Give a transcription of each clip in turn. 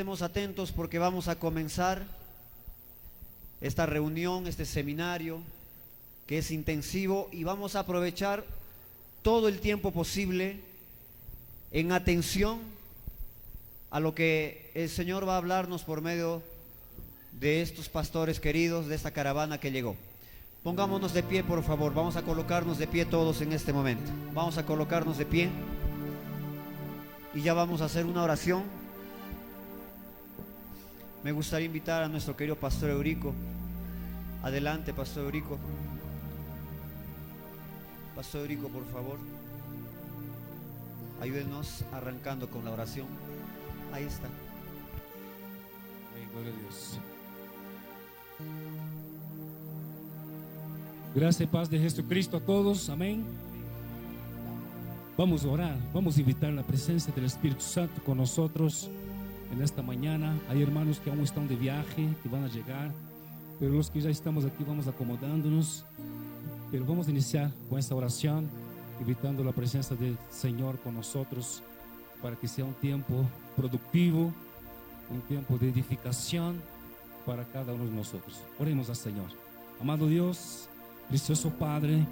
Estemos atentos porque vamos a comenzar esta reunión, este seminario que es intensivo, y vamos a aprovechar todo el tiempo posible en atención a lo que el Señor va a hablarnos por medio de estos pastores queridos, de esta caravana que llegó. Pongámonos de pie, por favor. Vamos a colocarnos de pie todos en este momento. Vamos a colocarnos de pie y ya vamos a hacer una oración. Me gustaría invitar a nuestro querido pastor Eurico. Adelante, pastor Eurico. Pastor Eurico, por favor, ayúdenos arrancando con la oración. Ahí está. Amén, gloria a Dios. Gracia y paz de Jesucristo a todos, amén. Vamos a orar, vamos a invitar la presencia del Espíritu Santo con nosotros en esta mañana. Hay hermanos que aún están de viaje, que van a llegar, pero los que ya estamos aquí vamos acomodándonos. Pero vamos a iniciar con esta oración, invitando la presencia del Señor con nosotros para que sea un tiempo productivo, un tiempo de edificación para cada uno de nosotros. Oremos al Señor. Amado Dios, precioso Padre,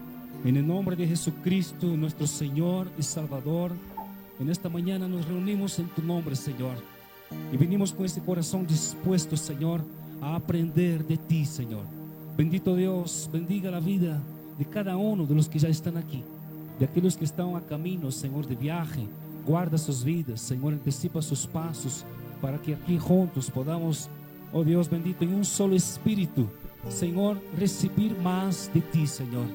en el nombre de Jesucristo, nuestro Señor y Salvador, en esta mañana nos reunimos en tu nombre, Señor, y venimos con este corazón dispuesto, Señor, a aprender de ti, Señor. Bendito Dios, bendiga la vida de cada uno de los que ya están aquí, de aquellos que están a camino, Señor, de viaje. Guarda sus vidas, Señor, anticipa sus pasos, para que aquí juntos podamos, oh Dios bendito, en un solo espíritu, Señor, recibir más de ti, Señor.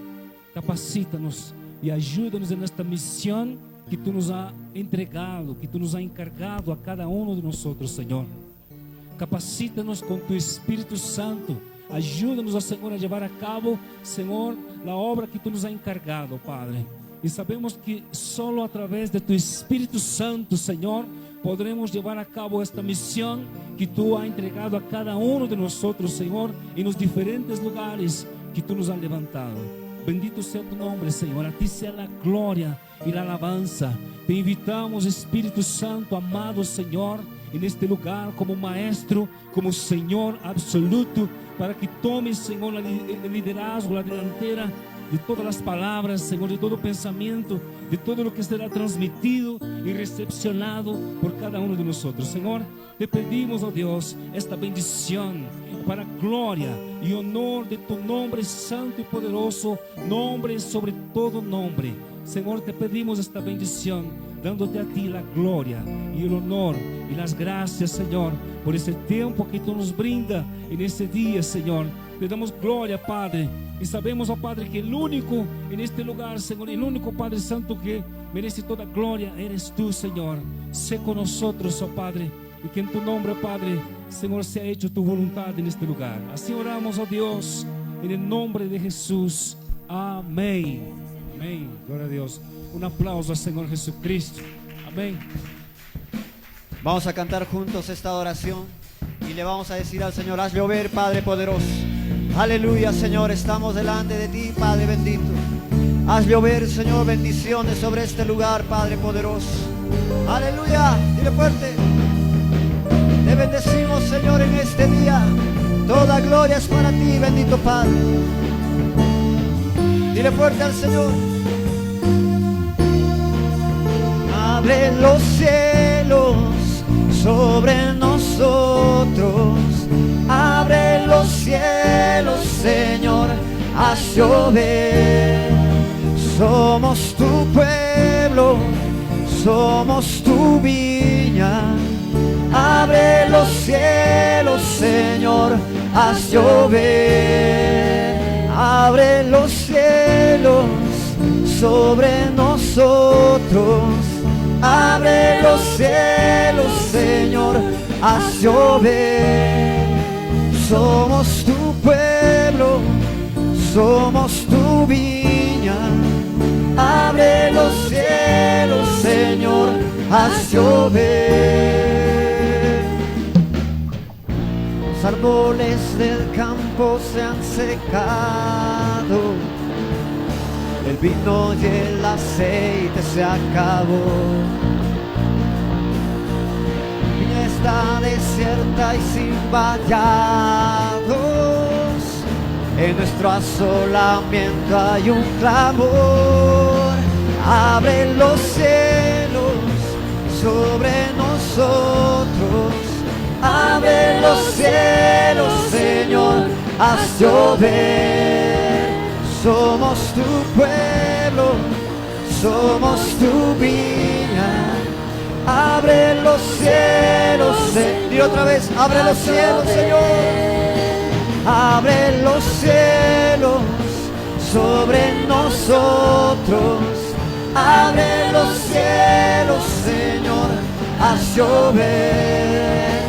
Capacítanos y ayúdanos en esta misión que tú nos has entregado, que tú nos has encargado a cada uno de nosotros, Señor. Capacítanos con tu Espíritu Santo. Ayúdanos, Señor, a llevar a cabo, Señor, la obra que tú nos has encargado, Padre. Y sabemos que solo a través de tu Espíritu Santo, Señor, podremos llevar a cabo esta misión que tú has entregado a cada uno de nosotros, Señor, en los diferentes lugares que tú nos has levantado. Bendito sea tu nombre, Señor. A ti sea la gloria y la alabanza. Te invitamos, Espíritu Santo, amado Señor, en este lugar como maestro, como Señor absoluto, para que tomes, Señor, el liderazgo, la delantera de todas las palabras, Señor, de todo pensamiento, de todo lo que será transmitido y recepcionado por cada uno de nosotros. Señor, te pedimos, oh Dios, esta bendición para gloria y honor de tu nombre santo y poderoso, nombre sobre todo nombre. Señor, te pedimos esta bendición, dándote a ti la gloria y el honor y las gracias, Señor, por ese tiempo que tú nos brinda en ese día, Señor. Te damos gloria, Padre, y sabemos, oh Padre, que el único en este lugar, Señor, el único Padre Santo que merece toda gloria eres tú, Señor. Sé con nosotros, oh Padre, y que en tu nombre, Padre, Señor, sea hecho tu voluntad en este lugar. Así oramos, oh Dios, en el nombre de Jesús. Amén. Amén. Gloria a Dios. Un aplauso al Señor Jesucristo. Amén. Vamos a cantar juntos esta oración y le vamos a decir al Señor: haz llover, Padre poderoso. Aleluya, Señor, estamos delante de ti, Padre bendito. Haz llover, Señor, bendiciones sobre este lugar, Padre poderoso. Aleluya, dile fuerte. Te bendecimos, Señor, en este día. Toda gloria es para ti, bendito Padre. Dile fuerte al Señor. Abre los cielos sobre nosotros. Abre los cielos, Señor, haz llover. Somos tu pueblo, somos tu viña. Abre los cielos, Señor, haz llover. Abre los cielos sobre nosotros. Abre los cielos, Señor, haz llover. Somos tu pueblo, somos tu viña. Abre los cielos, Señor, haz llover. Los árboles del campo se han secado, el vino y el aceite se acabó. está desierta y sin vallados. En nuestro asolamiento hay un clamor. Abre los cielos sobre nosotros. Abre los cielos, Señor, haz llover. Somos tu pueblo, somos tu viña. Abre los cielos, Señor. Y otra vez, abre los cielos, Señor. Abre los cielos sobre nosotros. Abre los cielos, Señor, haz llover.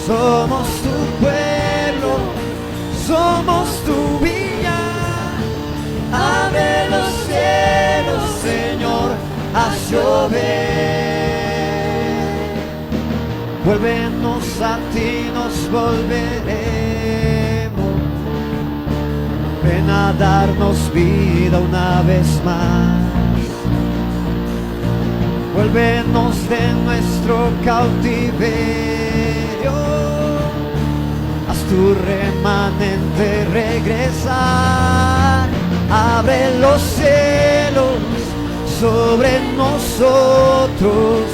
Somos tu pueblo, somos tu viña. Abre los cielos, Señor, haz llover. Vuélvenos a ti, nos volveremos. Ven a darnos vida una vez más. Vuélvenos de nuestro cautiverio. Haz tu remanente regresar. Abre los cielos sobre nosotros.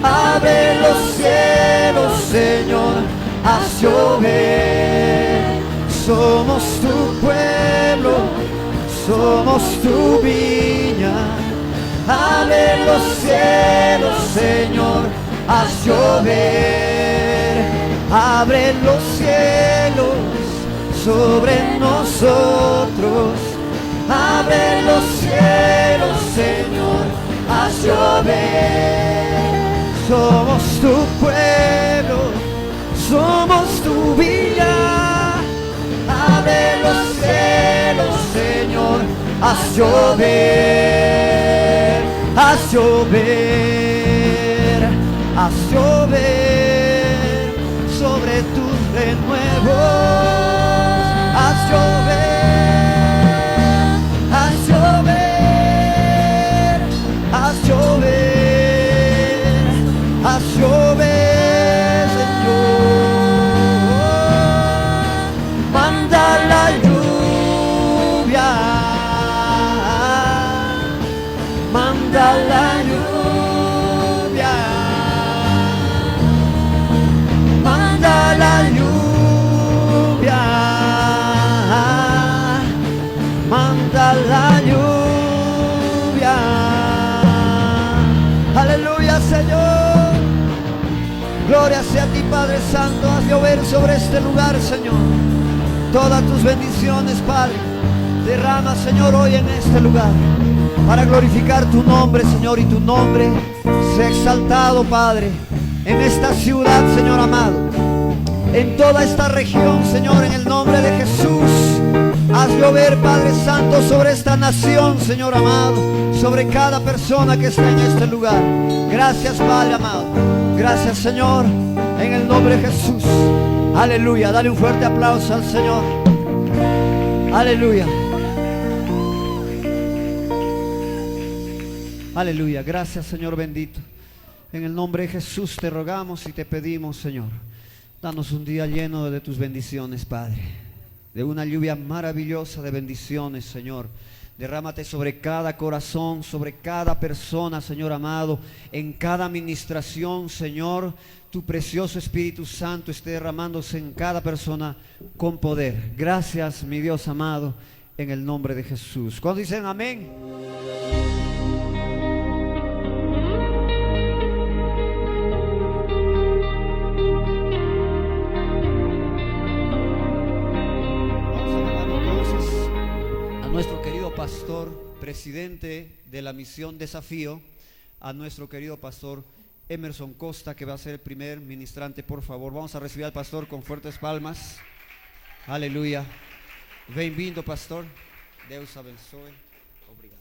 Abre los cielos, Señor, haz llover. Somos tu pueblo, somos tu viña. Abre los cielos, Señor, haz llover. Abre los cielos sobre nosotros. Abre los cielos, Señor, haz llover. Somos tu pueblo, somos tu viña. Abre los cielos, Señor, haz llover. Haz llover, haz llover sobre tus renuevos. Haz llover, haz llover, haz llover, haz llover, Señor. Manda la lluvia. Manda la lluvia, manda la lluvia, manda la lluvia. Aleluya, Señor. Gloria sea a ti, Padre Santo. Haz llover sobre este lugar, Señor, todas tus bendiciones, Padre. Derrama, Señor, hoy en este lugar, para glorificar tu nombre, Señor, y tu nombre sea exaltado, Padre, en esta ciudad, Señor amado, en toda esta región, Señor, en el nombre de Jesús. Haz llover, Padre Santo, sobre esta nación, Señor amado, sobre cada persona que está en este lugar. Gracias, Padre amado. Gracias, Señor, en el nombre de Jesús. Aleluya. Dale un fuerte aplauso al Señor. Aleluya. Aleluya, gracias, Señor bendito. En el nombre de Jesús te rogamos y te pedimos, Señor, danos un día lleno de tus bendiciones, Padre, de una lluvia maravillosa de bendiciones, Señor. Derrámate sobre cada corazón, sobre cada persona, Señor amado, en cada administración, Señor. Tu precioso Espíritu Santo esté derramándose en cada persona con poder. Gracias, mi Dios amado, en el nombre de Jesús. ¿Cuándo dicen amén? Nuestro querido pastor, presidente de la misión Desafío, a nuestro querido pastor Emerson Costa, que va a ser el primer ministrante. Por favor, vamos a recibir al pastor con fuertes palmas. Aleluya. Bem-vindo, pastor. Deus abençoe. Obrigado.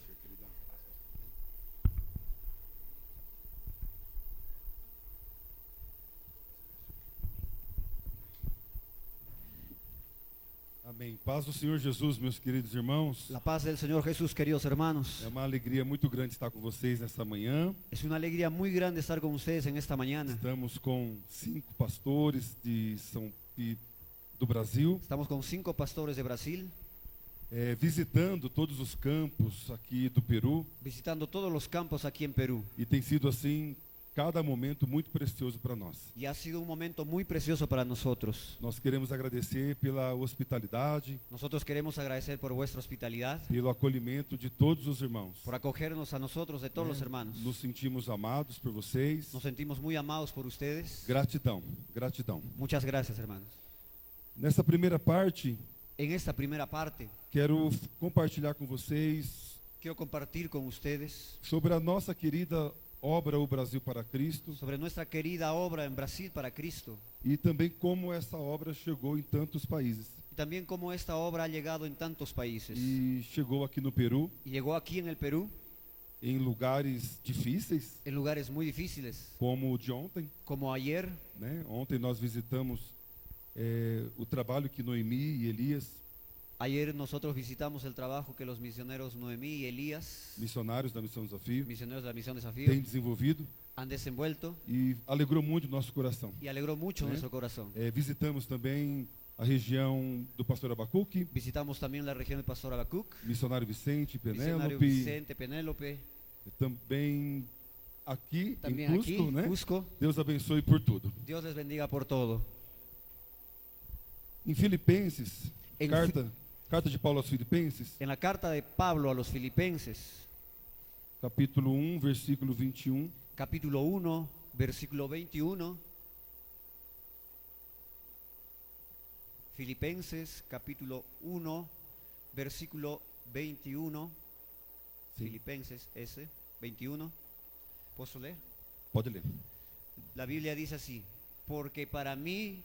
Amém. Paz do Senhor Jesus, meus queridos irmãos. La paz del Señor Jesús, queridos hermanos. É uma alegria muito grande estar com vocês nesta manhã. Es una alegría muy grande estar con ustedes en esta mañana. Estamos com 5 pastores do Brasil, Estamos con 5 pastores de Brasil, visitando todos os campos aqui do Peru. visitando todos los campos aquí en Perú. E tem sido assim, cada momento muito precioso para nós. Y ha sido un momento muy precioso para nosotros. Nós queremos agradecer pela hospitalidade, Nosotros queremos agradecer por vuestra hospitalidad, pelo acolhimento de todos os irmãos. por acogernos a nosotros de todos los hermanos. Nos sentimos amados por vocês. Nos sentimos muy amados por ustedes. Gratidão, gratidão. Muchas gracias, hermanos. Nessa primeira parte, En esta primera parte, quero compartilhar com vocês quiero compartir con ustedes sobre a nossa querida obra O Brasil para Cristo sobre nuestra querida obra en Brasil para Cristo, e também como essa obra chegou em tantos países. y también cómo esta obra ha llegado en tantos países. E chegou aqui no Peru, Y llegó aquí en el Perú, em lugares difíceis, en lugares muy difíciles, como o de ontem, como ayer. né? Ontem nós visitamos o trabalho que Noemi e Elias, Ayer nosotros visitamos el trabajo que los misioneros Noemí y Elías, missionários da Missão Desafio, misioneros de la Misión Desafío, têm desenvolvido han desenvuelto e alegrou muito o nosso coração. y alegró mucho ¿Eh? nuestro corazón. Visitamos também a região do pastor Abacuque, Visitamos también la región del pastor Habacuc, missionário Vicente, misionario Penélope, Vicente, Penélope, também aqui también em aquí, Cusco, né? Cusco. Deus abençoe por tudo. Dios les bendiga por todo. Em Filipenses, Em carta de Paulo aos Filipenses, En la carta de Pablo a los Filipenses, capítulo 1, versículo 21, capítulo 1, versículo 21. Filipenses, capítulo 1, versículo 21. sim, Filipenses S, 21. ¿Puedo leer? pode ler. La Biblia dice así: porque para mí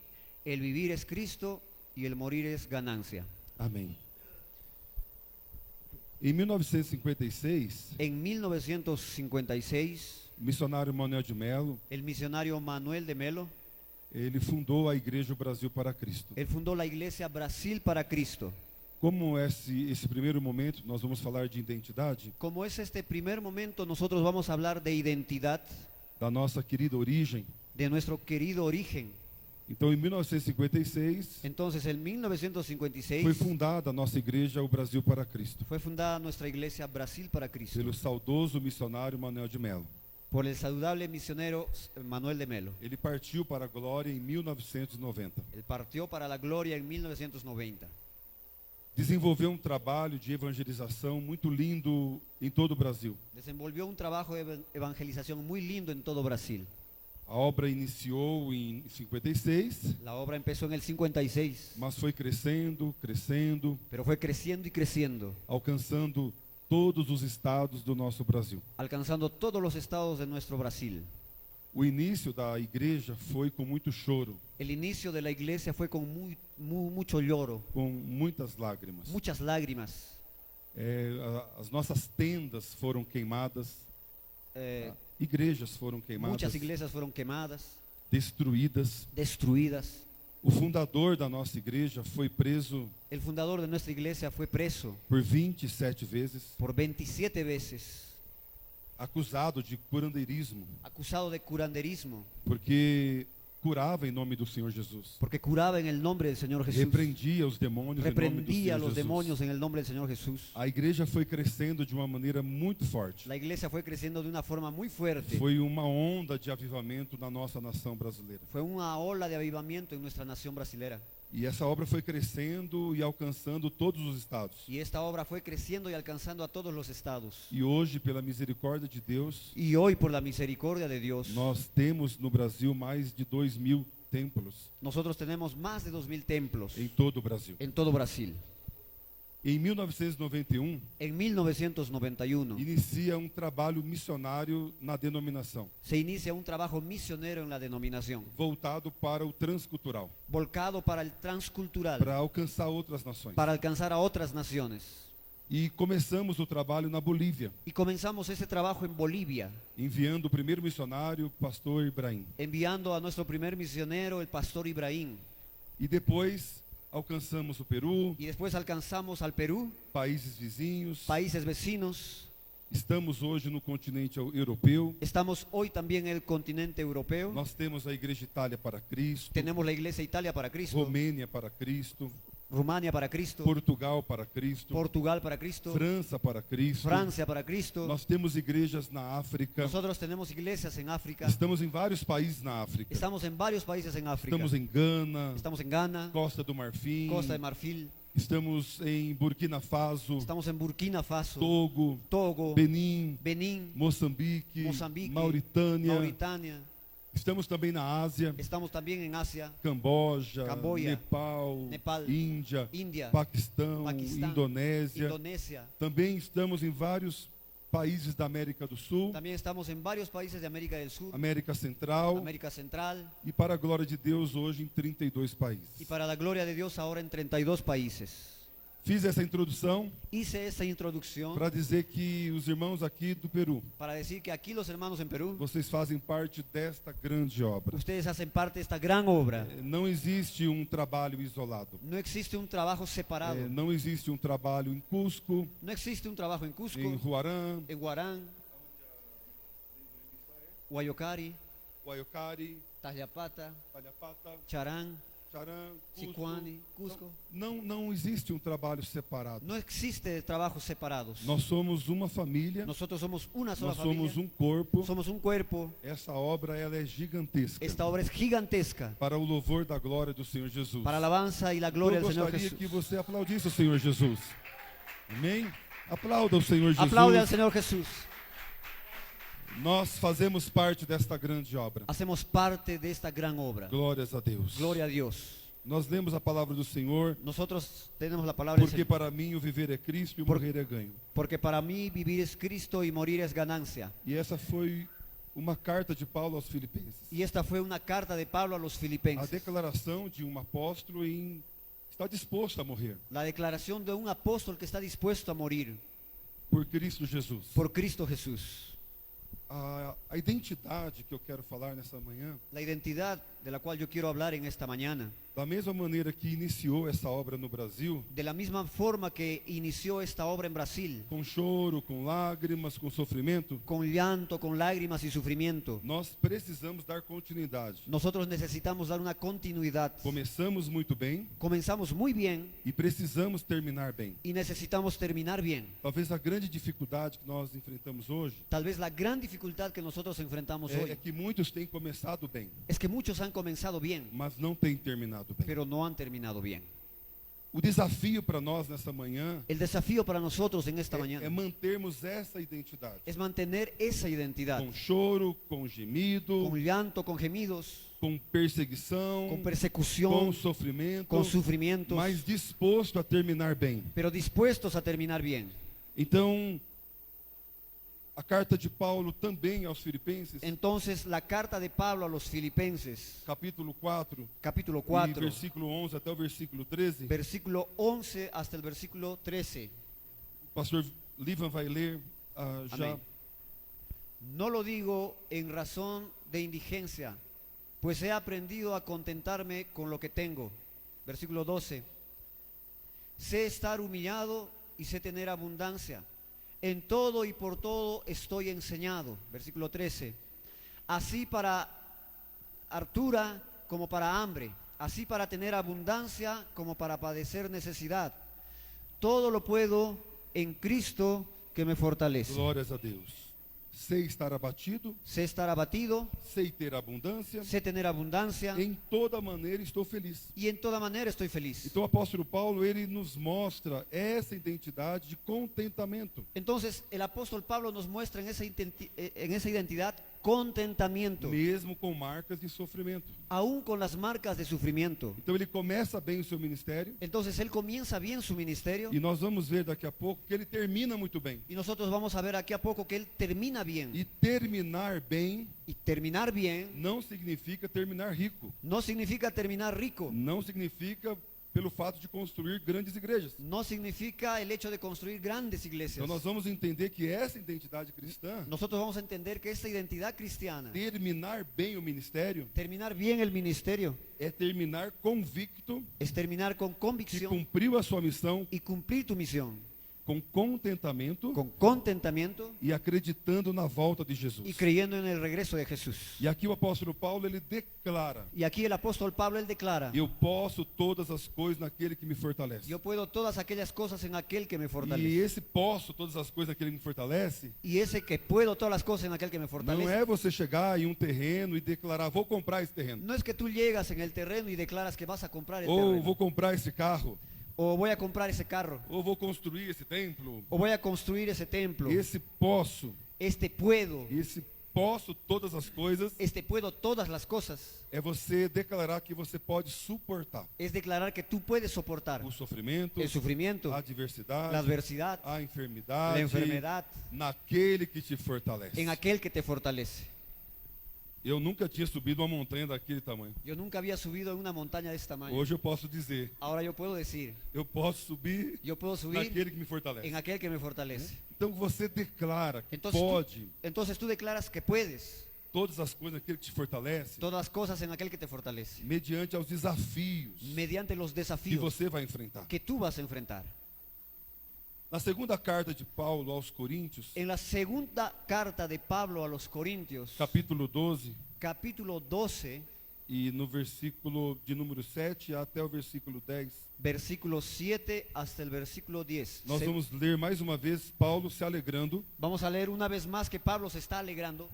el vivir es Cristo y el morir es ganancia. Amém. Em 1956, En 1956, o missionário Manuel de Melo, el misionario Manuel de Melo, ele fundou a Igreja Brasil para Cristo. él fundó la iglesia Brasil para Cristo. Como esse primeiro momento, nós vamos falar de identidade, Como es este primer momento, nosotros vamos a hablar de identidad, da nossa querida origem. de nuestro querido origen. Então, em 1956, Entonces, en 1956 foi fundada a nossa igreja, o Brasil para Cristo, fue fundada nuestra iglesia Brasil para Cristo pelo saudoso missionário Manuel de Melo. por el saludable misionero Manuel de Melo. Ele partiu para a glória em 1990. Él partió para la gloria en 1990. Desenvolveu um trabalho de evangelização muito lindo em todo o Brasil. Desenvolvió un trabajo de evangelización muy lindo en todo Brasil. A obra iniciou em 56, La obra empezó en el 56, mas foi crescendo, crescendo, pero fue creciendo y creciendo, alcançando todos os estados do nosso Brasil. alcanzando todos los estados de nuestro Brasil. O início da igreja foi com muito choro, El inicio de la iglesia fue con mucho lloro, com muitas lágrimas. muchas lágrimas. As nossas tendas foram queimadas, igrejas foram queimadas, Muchas iglesias fueron quemadas, destruídas. destruidas. O fundador da nossa igreja foi preso El fundador de nuestra iglesia fue preso por 27 vezes, por 27 veces, acusado de curandeirismo, acusado de curanderismo, porque curava em nome do Senhor Jesus. porque curaba en el nombre del Señor Jesús, Repreendia os demônios em nome do reprendía a Senhor los Jesus. demonios en el nombre del Señor Jesús. A igreja foi crescendo de uma maneira muito forte. La iglesia fue creciendo de una forma muy fuerte. Foi uma onda de avivamento na nossa nação brasileira. Fue una ola de avivamiento en nuestra nación brasilera. E essa obra foi crescendo e alcançando todos os estados. Y esta obra fue creciendo y alcanzando a todos los estados. E hoje, pela misericórdia de Deus, Y hoy, por la misericordia de Dios, nós temos no Brasil mais de 2.000 templos nosotros tenemos más de 2000 templos em todo o Brasil. en todo Brasil. Em 1991, En 1991 inicia um trabalho missionário na denominação, se inicia un trabajo misionero en la denominación, voltado para o transcultural, volcado para el transcultural, para alcançar outras nações. para alcanzar a otras naciones. E começamos o trabalho na Bolívia, Y comenzamos ese trabajo en Bolivia, enviando o primeiro missionário, o pastor Ibrahim. enviando a nuestro primer misionero, el pastor Ibrahim. E depois alcançamos o Peru, y después alcanzamos al Perú, países vizinhos. países vecinos. Estamos hoje no continente europeu. Estamos hoy también en el continente europeo. Nós temos a Igreja Itália para Cristo, Tenemos la Iglesia Italia para Cristo, Romênia para Cristo, Rumania para Cristo, Portugal para Cristo, Portugal para Cristo, França para Cristo. Francia para Cristo. Nós temos igrejas na África. Nosotros tenemos iglesias en África. Estamos em vários países na África. Estamos en varios países en África. Estamos em Gana, Estamos en Ghana, Costa do Marfim. Costa de Marfil. Estamos em Burkina Faso, Estamos en Burkina Faso, Togo, Togo, Benin, Benín, Moçambique, Moçambique, Mauritânia. Mauritania. Estamos também na Ásia, Estamos también en Asia, Camboja, Camboya, Nepal, Índia, India, Paquistão, Paquistão, Indonésia. Indonesia. Também estamos em vários países da América do Sul, También estamos en varios países de América del Sur, América Central América Central, e, para a glória de Deus, hoje em 32 y países. para la gloria de Dios ahora en 32 países. Fiz essa introdução Hice esa introducción para dizer que os irmãos aqui do Peru, para decir que aquí los hermanos en Perú, vocês fazem parte desta grande obra. ustedes hacen parte de esta gran obra. Não existe um trabalho isolado. No existe un trabajo separado. Não existe um trabalho em Cusco, No existe un trabajo en Cusco, em Huarã, en Huarán, Guayocari, Guaiocari, Tayapata, Palhapata, Charán, Charã, Sicuani, Cusco. Não existe um trabalho separado. No existe trabajos separados. Nós somos uma família, Nosotros somos una sola nós somos familia. corpo. Somos un cuerpo. Essa obra ela é gigantesca. Esta obra es gigantesca Para o louvor da glória do Senhor Jesus. para la alabanza y la gloria Eu del Señor gostaria Jesús. que você aplaudisse o Senhor Jesus. Amém? Aplauda o Senhor Jesus. Aplaude al Señor Jesús. Nós fazemos parte desta grande obra. Hacemos parte de esta gran obra. Glórias a Deus. Gloria a Dios. Nós lemos a palavra do Senhor, Nosotros tenemos la palabra del porque Señor. para mim o viver é Cristo e o Por- morrer é ganho. Porque para mí vivir es Cristo y morir es ganancia. E essa foi uma carta de Paulo aos Filipenses. Y esta fue una carta de Pablo a los A filipenses. declaração de um apóstolo em estar disposto a morrer La declaración de un apóstol que está dispuesto a morir por Cristo Jesus. por Cristo Jesús. A identidade que eu quero falar nessa manhã, La identidad de la cual yo quiero hablar en esta mañana, da mesma maneira que iniciou essa obra no Brasil, de la misma forma que inició esta obra en Brasil, com choro, com lágrimas, com sofrimento, con llanto, con lágrimas y sufrimiento, nós precisamos dar continuidade. nosotros necesitamos dar una continuidad. Começamos muito bem Comenzamos muy bien e precisamos terminar bem. y necesitamos terminar bien. Talvez a grande dificuldade que nós enfrentamos hoje Tal vez la gran dificultad que nosotros enfrentamos é hoy que muitos têm começado bem, es que muchos han comenzado bien, mas não têm terminado bem. pero no han terminado bien. O desafio para nós nessa manhã El desafío para nosotros en esta é mañana mantermos essa identidade. es mantener esa identidad, Com choro, com gemido, con llanto, con gemidos, com perseguição, con com persecución, sofrimento, con sufrimientos, mas disposto a terminar bem. pero dispuestos a terminar bien. Então, a carta de Paulo também aos Filipenses, Entonces, la carta de Pablo a los filipenses, capítulo 4, capítulo e 4, versículo 11 até o versículo 13, versículo 11 hasta el versículo 13. o pastor Livan vai ler já. Amén. No lo digo en razón de indigencia, pues he aprendido a contentarme con lo que tengo. Versículo 12. Sé estar humillado y sé tener abundancia. En todo y por todo estoy enseñado. Versículo 13. Así para hartura como para hambre, así para tener abundancia como para padecer necesidad. Todo lo puedo en Cristo que me fortalece. Glórias a Deus. Sei estar abatido, Sé estar abatido, sei ter abundância, sé tener abundancia em toda maneira estou feliz. y en toda manera estoy feliz. Então o apóstolo Paulo, ele nos mostra essa identidade de contentamento. Entonces el apóstol Pablo nos muestra en esa identidad contentamiento, Mesmo com marcas de sofrimento. aún con las marcas de sufrimiento. Então ele começa bem o seu ministério Entonces él comienza bien su ministerio e nós vamos ver daqui a pouco que ele termina muito bem. y nosotros vamos a ver aquí a poco que él termina bien. E terminar bem Y terminar bien não significa terminar rico. no significa terminar rico, Não significa pelo fato de construir grandes igrejas. no significa el hecho de construir grandes iglesias. Então nós vamos entender que essa identidade cristã, Nosotros vamos a entender que esta identidad cristiana, terminar bem o ministério, terminar bien el ministerio, é terminar convicto es terminar con que convicción cumpriu a sua missão y cumplir tu misión com contentamento con contentamiento e acreditando na volta de y Jesus. creyendo en el regreso de Jesús. E aqui o apóstolo Paulo, ele declara: Y aquí el apóstol Pablo, él declara: eu posso todas as coisas naquele que me fortalece. yo puedo todas aquellas cosas en aquel que me E fortalece. esse posso todas as coisas naquele que me fortalece, Y ese que puedo todas las cosas en aquel que me não fortalece, é você chegar em um terreno e declarar: vou comprar esse terreno, no es que tú llegas en el terreno y declaras que vas a comprar el ou terreno, vou comprar esse carro, o voy a comprar ese carro, ou vou construir esse templo. o voy a construir ese templo. Esse posso, Este puedo todas as coisas, todas las cosas, é você declarar que você pode suportar es declarar que tú puedes soportar o sofrimento, el sufrimiento, a adversidade, la adversidad, a enfermidade, la enfermedad, naquele que te fortalece. en aquel que te fortalece. Eu nunca tinha subido uma montanha daquele tamanho. Yo nunca había subido en una montaña de este tamaño. Hoje eu posso dizer, Ahora yo puedo decir, eu posso subir yo puedo subir naquele que me fortalece. en aquel que me fortalece. Então você declara que Entonces pode entonces tú declaras que puedes todas as coisas naquele que te fortalece, todas las cosas en aquel que te fortalece, mediante aos desafios mediante los que desafíos você vai enfrentar. que tú vas a enfrentar. Na segunda carta de Paulo aos Coríntios, En la segunda carta de Pablo a los Corintios, capítulo 12, capítulo 12, e no versículo de número 7 até o versículo 10, versículo 7 hasta el versículo 10. nós vamos ler mais uma vez Paulo se alegrando Vamos a leer una vez más que Pablo se está alegrando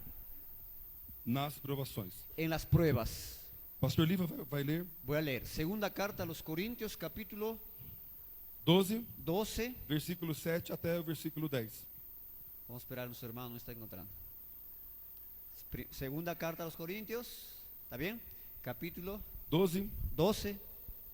nas provações. en las pruebas. Pastor Liva vai ler Voy a leer. Segunda carta a los Corintios, capítulo 12, 12. versículo 7 até o versículo 10. Vamos a esperar a nuestro hermano, no está encontrando. Segunda carta a los Corintios, ¿está bien? Capítulo 12, 12,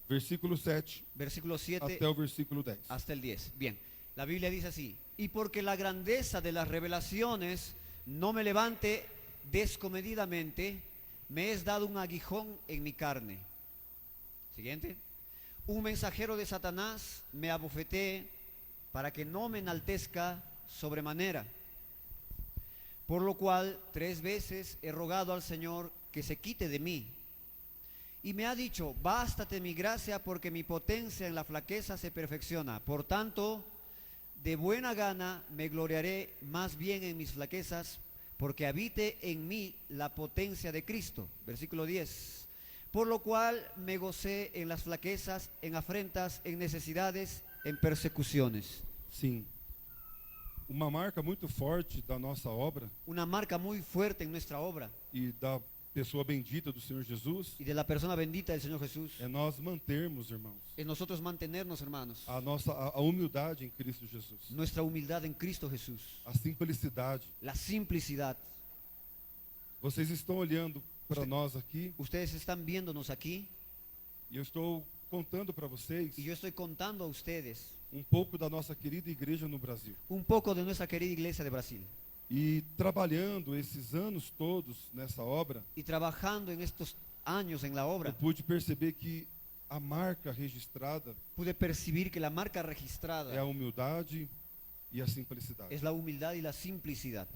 versículo 7 versículo 7 até o versículo 10. hasta el 10. Bien, la Biblia dice así: y porque la grandeza de las revelaciones no me levante descomedidamente, me es dado un aguijón en mi carne. Siguiente. Un mensajero de Satanás me abofetee para que no me enaltezca sobremanera. Por lo cual 3 veces he rogado al Señor que se quite de mí. Y me ha dicho: bástate mi gracia, porque mi potencia en la flaqueza se perfecciona. Por tanto, de buena gana me gloriaré más bien en mis flaquezas, porque habite en mí la potencia de Cristo. Versículo 10. Por lo cual me gocé en las flaquezas, en afrentas, en necesidades, en persecuciones. Sim. Uma marca muito forte da nossa obra Una marca muy fuerte en nuestra obra e da pessoa bendita do Senhor Jesus y de la persona bendita del Señor Jesús é nós mantermos, irmãos, es nosotros mantenernos, hermanos, a humildade em Cristo Jesus, nuestra humildad en Cristo Jesús, a simplicidade. la simplicidad. Vocês estão olhando para nós aqui Ustedes están viéndonos aquí e eu estou contando para vocês y yo estoy contando a ustedes pouco da nossa querida igreja no Brasil. un poco de nuestra querida iglesia de Brasil. E trabalhando esses anos todos nessa obra, Y trabajando en estos años en la eu obra, pude perceber que a marca registrada pude percibir que la marca é registrada a humildade e a simplicidade. es la humildad y la simplicidad.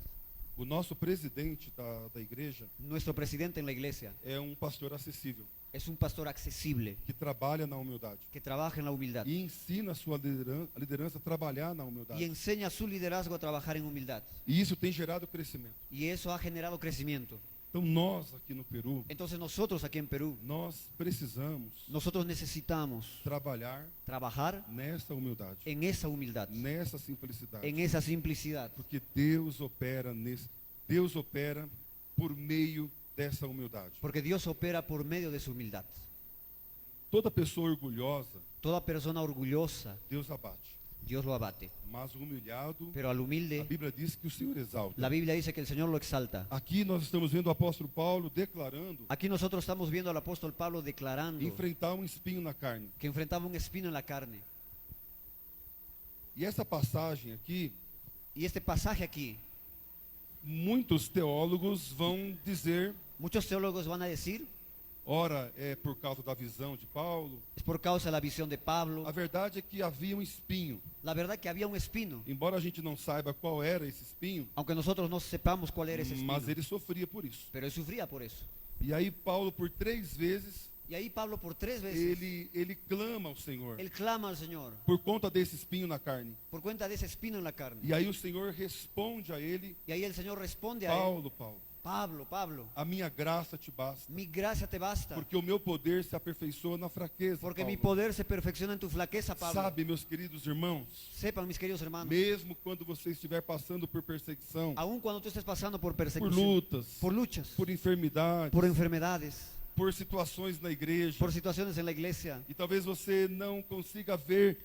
O nosso presidente da igreja Nuestro presidente en la iglesia é pastor acessível, es un pastor accesible, que trabalha na humildade que trabaja en la humildad e ensina a sua liderança a trabalhar na humildade. y enseña a su liderazgo a trabajar en humildad. E isso tem gerado crescimento. Y eso ha generado crecimiento. Então nós aqui no Peru, Entonces nosotros aquí en Perú, nós precisamos nosotros necesitamos trabalhar trabajar nessa humildade, en esa humildad, nessa simplicidade. en esa simplicidad, Porque Deus opera por meio dessa humildade. porque Dios opera por medio de su humildad. Toda pessoa orgulhosa, Toda persona orgullosa, Deus abate. Dios lo abate, Mas o humilhado, pero al a humilde, Bíblia diz que o Senhor exalta. la Biblia dice que el Señor lo exalta. Aqui nós estamos vendo o apóstolo Paulo declarando Aquí nosotros estamos viendo al apóstol Pablo declarando enfrentar espinho na carne. que enfrentaba un espino en la carne. E essa passagem aqui, Y este pasaje aquí, muitos teólogos vão dizer muchos teólogos van a decir ora é por causa da visão de Paulo. es por causa de la visión de Pablo. A verdade é que havia um espinho. La verdad que había un espino, Embora a gente não saiba qual era esse espinho, aunque nosotros no sepamos cuál era ese espino, mas ele sofria por isso. pero él sufría por eso. E aí Paulo, por 3 vezes, Y ahí Pablo por 3 veces, ele clama ao Senhor él clama al Señor por conta desse espinho na carne. por cuenta de ese espino en la carne. E aí o Senhor responde a ele: Y ahí el Señor responde a él, Paulo, Paulo, Pablo, Pablo, a minha graça te basta, mi gracia te basta, porque o meu poder se aperfeiçoa na fraqueza. porque mi Paulo. poder se perfecciona en tu flaqueza, Pablo. Sabe, meus queridos irmãos, Sepan, mis queridos hermanos, mesmo quando você estiver passando por perseguição, aun cuando tú estés pasando por por persecución, lutas, por luchas, por enfermidades, por enfermedades, por situações na igreja, por situaciones en la iglesia, e talvez você não consiga ver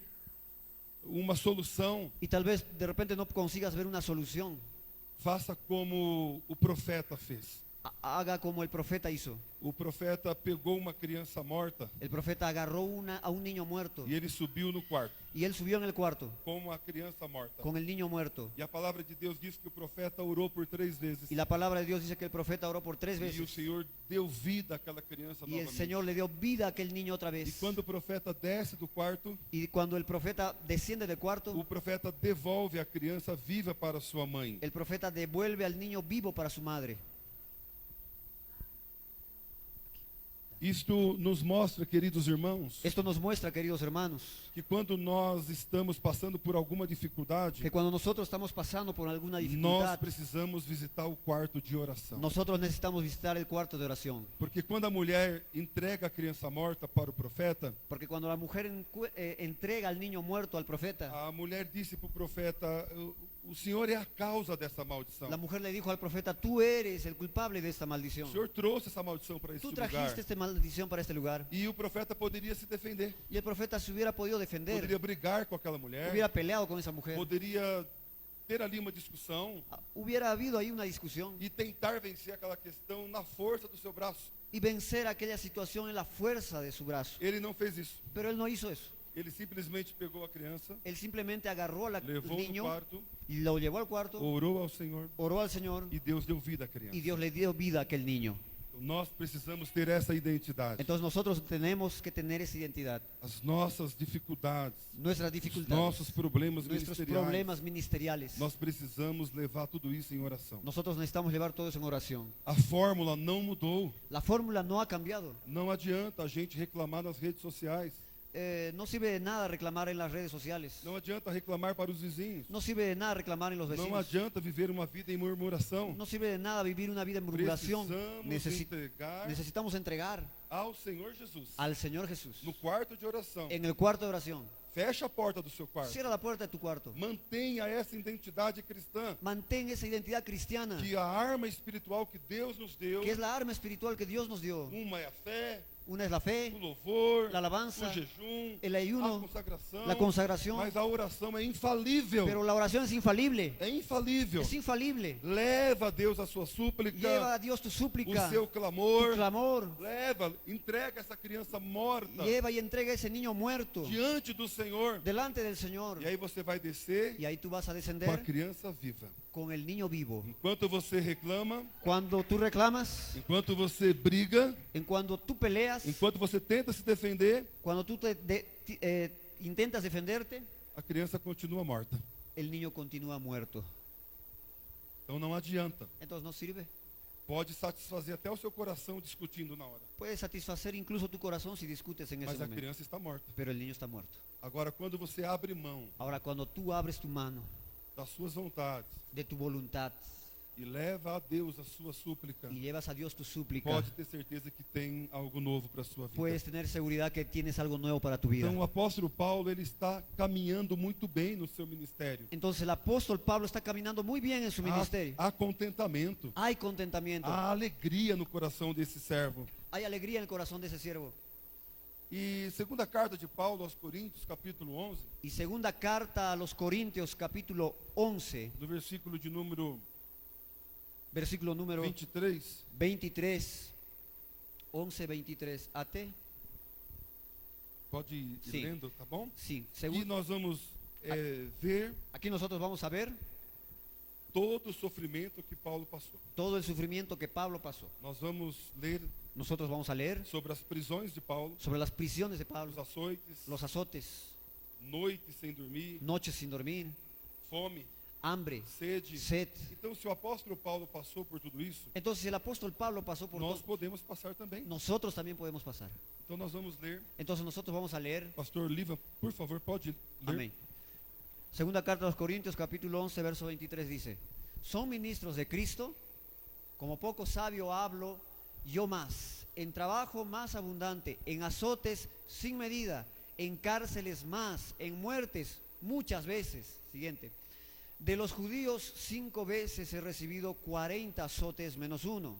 uma solução, y tal vez de repente no consigas ver una solución, faça como o profeta fez. haga como el profeta hizo. O profeta pegou uma criança morta El profeta agarró a un niño muerto e ele subiu no quarto y él subió en el cuarto com a criança morta. con el niño muerto. E a palavra de Deus diz que o profeta orou por 3 vezes. Y la palabra de Dios dice que el profeta oró por 3 E o veces Senhor deu vida àquela criança y el novamente. Señor le dio vida a aquel niño otra E vez. quando o profeta desce do quarto, Y cuando el profeta desciende del o cuarto, profeta devolve a criança viva para sua mãe. el profeta devuelve al niño vivo para su madre. Isto nos mostra, queridos irmãos, Esto nos muestra, queridos hermanos, que quando nós estamos passando por alguma dificuldade, que cuando nosotros estamos pasando por alguna nós dificultad, precisamos visitar o quarto de oração. nosotros necesitamos visitar el cuarto de oración. Porque quando a mulher entrega a criança morta para o profeta, Porque cuando la mujer entrega al niño muerto al profeta, a mulher disse para o profeta: o Senhor é a causa dessa maldição. la mujer le dijo al profeta, tú eres el culpable de esta maldición. O Senhor trouxe essa maldição para esse Tú lugar. trajiste esta maldición para este lugar. E o profeta poderia se defender, Y el profeta se hubiera podido defender, poderia brigar com aquela mulher, hubiera peleado con esa mujer, poderia ter ali uma discussão hubiera habido ahí una discusión e tentar vencer aquela questão na força do seu braço. y vencer aquella situación en la fuerza de su brazo. Ele não fez isso. Pero él no hizo eso. Ele simplesmente pegou a criança, Él simplemente agarró al levou no niño quarto, y lo llevó al cuarto, orou ao Senhor oró al Señor e Deus deu vida à criança. y Dios le dio vida a aquel niño. Nós precisamos ter essa identidade. Entonces nosotros tenemos que tener esa identidad. As nossas dificuldades, Nuestras os dificultades, nossos problemas nuestros ministeriais, problemas ministeriales. nós precisamos levar tudo isso em oração. Nosotros necesitamos llevar todo eso en oración. A fórmula não mudou. La fórmula no ha cambiado. Não adianta a gente reclamar nas redes sociais. No sirve de nada reclamar en las redes sociales. Não adianta reclamar para os vizinhos. No sirve de nada reclamar en los Não vecinos. adianta viver uma vida em murmuração. No sirve de nada vivir una vida en murmuración. Precisamos entregar Necesitamos entregar ao Senhor Jesus. al Señor Jesús No quarto de oração. en el cuarto de oración. Fecha a porta do seu quarto. Cierra la puerta de tu cuarto. Mantenha essa identidade cristã. Mantén esa identidad cristiana, Que a arma espiritual que Deus nos deu, que es la arma espiritual que Dios nos dio. uma é a fé, Una es la o fe, louvor, la alabanza, o jejum, el a ayuno, consagração. la consagración. Mas a oração é infalível. Pero la oración es infalible. É infalível. Es infalible. Leva a Deus a sua súplica, Lleva a Dios tu o súplica, seu tu clamor. clamor. Leva, entrega essa criança morta Lleva y entrega ese niño muerto diante do Senhor. delante del Señor. E aí você vai descer Y ahí tú vas a com a descender criança viva. con el niño vivo. Enquanto você reclama, Cuando tú reclamas, enquanto você briga, en cuando tú peleas, enquanto você tenta se defender, cuando tú intentas defenderte, a criança continua morta. el niño continúa muerto. Então não adianta. Entonces no sirve. Pode satisfazer até o seu coração discutindo na hora. Puedes satisfacer incluso tu corazón si discutes en ese Mas a momento. criança está morta. Pero el niño está muerto. Agora, quando você abre mão Ahora, cuando tú abres tu mano das suas vontades de tu voluntad e leva a Deus a sua súplica, y llevas a Dios tu súplica, pode ter certeza que tem algo novo para a sua vida. puedes tener seguridad que tienes algo nuevo para tu vida. Então o apóstolo Paulo, ele está caminhando muito bem no seu ministério. Entonces el apóstol Pablo está caminando muy bien en su ministerio. Há contentamento, Hay contentamiento, há alegria no coração desse servo. hay alegría en el corazón de ese siervo. E segunda carta de Paulo aos Coríntios, capítulo 11, Y segunda carta a los Corintios, capítulo 11, no versículo de número versículo número 23, 23, 11, 23. ¿Até? pode ir Sim. lendo, tá bom? Sí. E nós vamos ver Aquí nosotros vamos a ver todo o sofrimento que Paulo passou. todo el sufrimiento que Pablo pasó. Nós vamos ler Nosotros vamos a leer sobre as prisões de Paulo, sobre las prisiones de os Pablo, açoites, los azotes, noites sem dormir, noches sin dormir, fome, hambre, sede. sed. Então, se o apóstolo Paulo passou por tudo isso, Entonces el apóstol Pablo pasó por nós todo. podemos passar também. Nosotros también podemos pasar. Então, nós vamos ler. Entonces nosotros vamos a leer. Pastor Liva, por favor, pode ler. Amén. Segunda carta a los Corintios, capítulo 11, verso 23 dice: son ministros de Cristo, como poco sabio hablo, yo más, en trabajo más abundante, en azotes sin medida, en cárceles más, en muertes muchas veces. Siguiente. De los judíos 5 veces he recibido 40 azotes menos uno.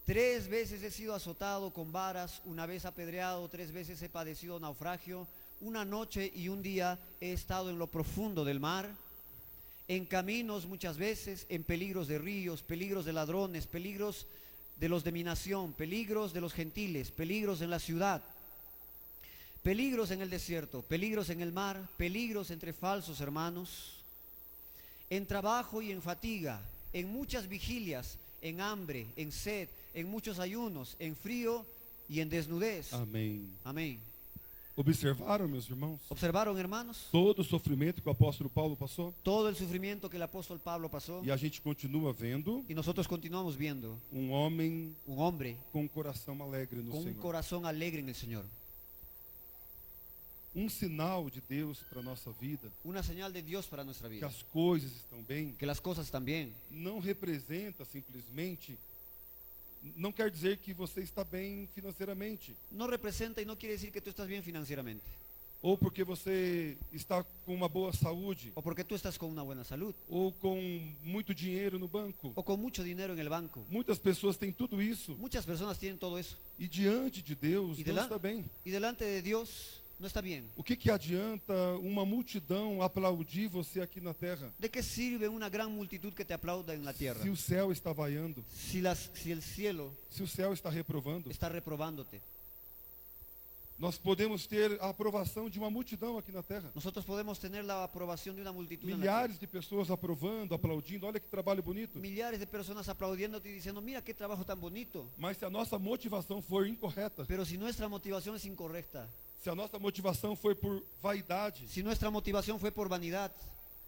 3 veces he sido azotado con varas, 1 vez apedreado, 3 veces he padecido naufragio, 1 noche y 1 día he estado en lo profundo del mar, en caminos muchas veces, en peligros de ríos, peligros de ladrones, peligros de los de mi nación, peligros de los gentiles, peligros en la ciudad, peligros en el desierto, peligros en el mar, peligros entre falsos hermanos, en trabajo y en fatiga, en muchas vigilias, en hambre, en sed, en muchos ayunos, en frío y en desnudez. Amém. Amén. Observaram, meus irmãos, ¿Observaron, hermanos? todo o sofrimento que o apóstolo Paulo passou? Todo el sufrimiento que el apóstol Pablo pasó. E a gente continua vendo Y nosotros continuamos viendo homem un hombre com um coração alegre no con un Senhor. corazón alegre en el Señor. Sinal de Deus para a nossa vida, Una señal de Dios para nuestra que vida. as coisas estão bem, Que las cosas están bien. não representa simplesmente, não quer dizer que você está bem financeiramente, No representa y no quiere decir que tú estás bien financieramente. ou porque você está com uma boa saúde, O porque tú estás con una buena salud. ou com muito dinheiro no banco. O con mucho dinero en el banco. Muitas pessoas têm tudo isso Muchas personas tienen todo eso. e diante de Deus E não delan- está bem. Y delante de Dios no está bien. O que adianta uma multidão aplaudir você aqui na terra, ¿De qué sirve una gran multitud que te aplauda en la tierra? se o céu está vaiando, Si el cielo se o céu está reprovando? está reprobándote. Nós podemos ter a aprovação de uma multidão aqui na terra. Nosotros podemos tener la aprobación de una multitud en la Milhares de pessoas aprovando, aplaudindo, olha que trabalho bonito. tierra. Millares de personas aplaudiéndote y diciendo, mira qué trabajo tan bonito. Mas se a nossa motivação for incorreta, Pero si nuestra motivación es incorrecta, se a nossa motivação for por vaidade, si nuestra motivación fue por vanidad,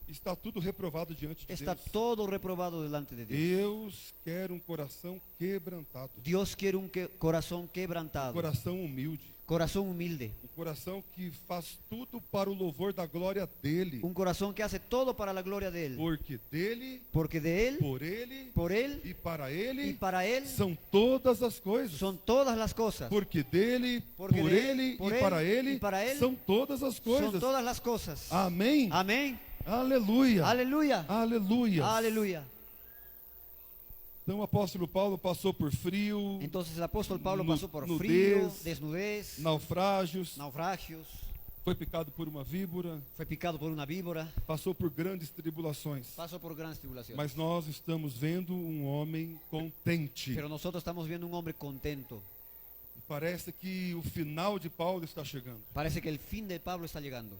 está tudo reprovado diante de está Deus. todo reprobado delante de Dios. Deus quer um coração quebrantado, Dios quiere un corazón quebrantado, coração humilde, corazón humilde, coração que faz tudo para o louvor da glória dele, un corazón que hace todo para la gloria de Él. porque dele, Porque de Él, por ele y e para ele para Él são todas as coisas. son todas las cosas. Porque dele, Porque por de ele por e ele para e ele para ele são todas as Son coisas. todas las cosas. Amém. Amén. Aleluia. Aleluya. Aleluia. Aleluya. Então o apóstolo Paulo passou por frio, Entonces el apóstol Pablo Nu- pasó por nudez, frío, desnudez, naufrágios, naufragios, foi picado por uma víbora, fue picado por una víbora, passou por grandes tribulações. pasó por grandes tribulaciones. Mas nós estamos vendo um homem contente. Pero nosotros estamos viendo un hombre contento. Parece que o final de Paulo está chegando. Parece que el fin de Pablo está llegando.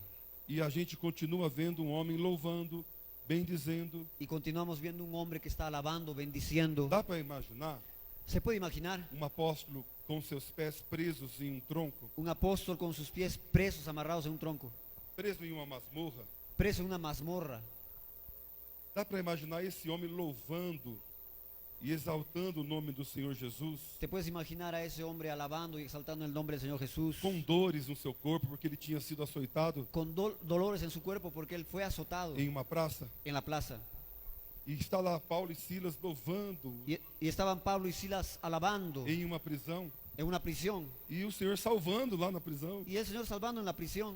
E a gente continua vendo um homem louvando, bendizendo. Y continuamos viendo un hombre que está alabando, bendiciendo. Dá para imaginar ¿Se puede imaginar um apóstolo com seus pés presos em um tronco, un apóstol con sus pies presos, amarrados en un tronco, preso em uma masmorra? preso en una mazmorra? Dá para imaginar esse homem louvando e exaltando o nome do Senhor Jesus, ¿Te puedes imaginar a ese hombre alabando y exaltando el nombre del Señor Jesús? com dores no seu corpo, porque ele tinha sido açoitado Con dolores en su cuerpo porque él fue azotado em uma praça? en la plaza. E está lá Paulo e Silas louvando Y estaban Pablo y Silas alabando em uma prisão, en una prisión. e o Senhor salvando lá na prisão. Y el Señor salvando en la prisión.